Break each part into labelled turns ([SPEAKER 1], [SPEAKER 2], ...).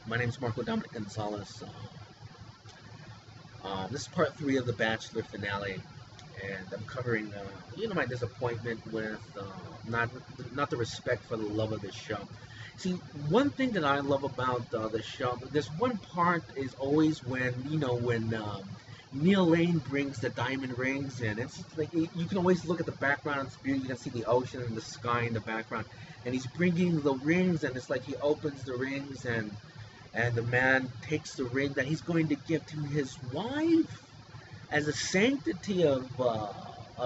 [SPEAKER 1] My name is Marco Dominic Gonzalez. This is part 3 of the Bachelor finale, and I'm covering, my disappointment with not the respect for the love of the show. See, one thing that I love about the show, this one part is always when Neil Lane brings the diamond rings, and it's just like you can always look at the background. It's beautiful. You can see the ocean and the sky in the background, and he's bringing the rings, and it's like he opens the rings and the man takes the ring that he's going to give to his wife as a sanctity of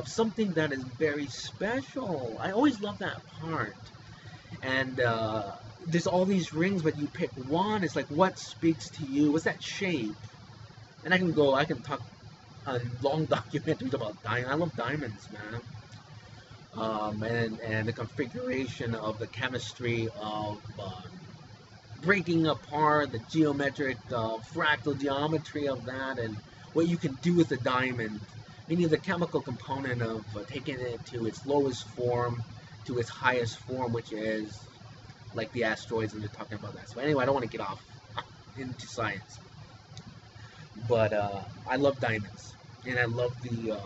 [SPEAKER 1] something that is very special. I always love that part. And there's all these rings, but you pick one. It's like, what speaks to you? What's that shape? And I can talk on long documentaries about diamonds. I love diamonds, man. And the configuration of the chemistry of breaking apart the geometric fractal geometry of that, and what you can do with the diamond, meaning the chemical component of taking it to its lowest form to its highest form, which is like the asteroids, and they're talking about that. So anyway, I don't want to get off into science, but I love diamonds, and I love the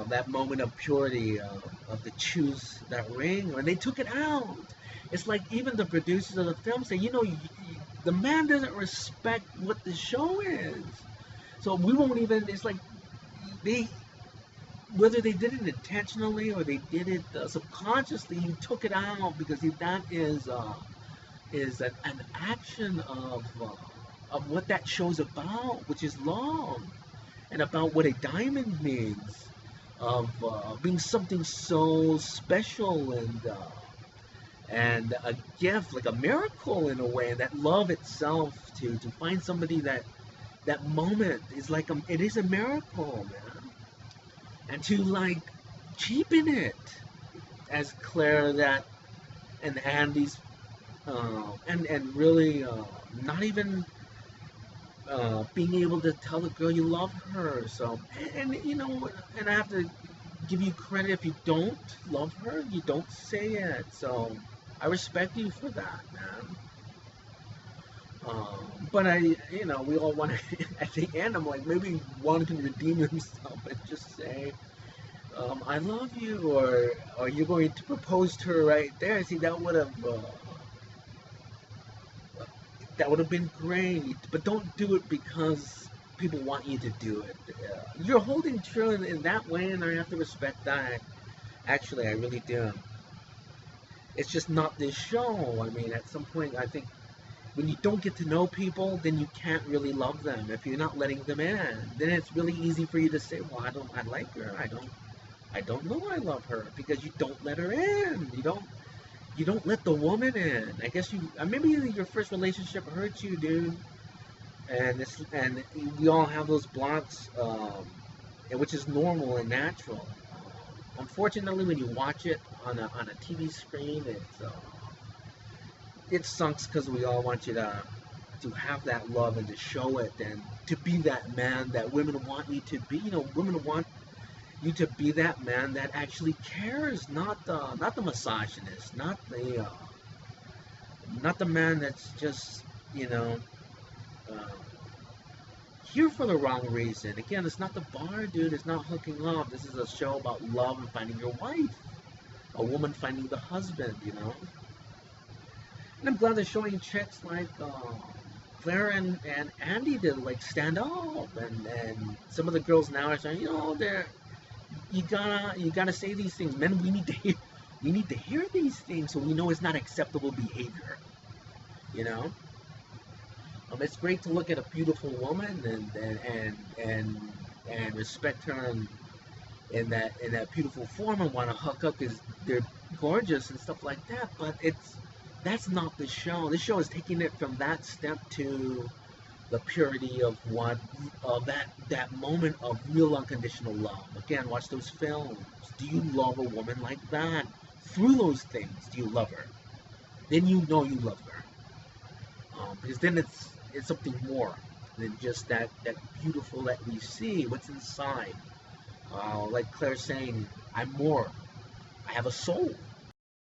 [SPEAKER 1] that moment of purity of the choose that ring when they took it out. It's like even the producers of the film say, the man doesn't respect what the show is. So we won't even, it's like whether they did it intentionally or they did it subconsciously, he took it out because that is an action of what that show's about, which is love, and about what a diamond means, of being something so special and a gift, like a miracle in a way, and that love itself to find somebody that moment is like it is a miracle, man. And to like cheapen it, as Claire and Andy's and really not even being able to tell the girl you love her. So and I have to give you credit. If you don't love her, you don't say it. So I respect you for that, man. But we all want to, at the end, I'm like, maybe one can redeem himself and just say, I love you, or you're going to propose to her right there. See, that would have been great, but don't do it because people want you to do it. You're holding true in that way, and I have to respect that. Actually, I really do. It's just not this show. I mean, at some point, I think when you don't get to know people, then you can't really love them. If you're not letting them in, then it's really easy for you to say, well, I like her. I don't know I love her, because you don't let her in. You don't let the woman in. I guess maybe your first relationship hurt you, dude. And we all have those blocks, which is normal and natural. Unfortunately, when you watch it on a TV screen, it sucks, because we all want you to have that love and to show it and to be that man that women want you to be. Women want you to be that man that actually cares, not the misogynist, not the man that's just here for the wrong reason. Again, it's not the bar, dude. It's not hooking up. This is a show about love and finding your wife, a woman finding the husband. And I'm glad they're showing chicks like Claire and Andy to like stand up, and some of the girls now are saying, you gotta say these things, men. We need to hear these things so we know it's not acceptable behavior. It's great to look at a beautiful woman and respect her in that beautiful form and want to hook up because they're gorgeous and stuff like that. But that's not the show. This show is taking it from that step to the purity of that moment of real unconditional love. Again, watch those films. Do you love a woman like that? Through those things, do you love her? Then you know you love her. Because then it's something more than just that beautiful that we see. What's inside? Like Claire saying, I'm more. I have a soul.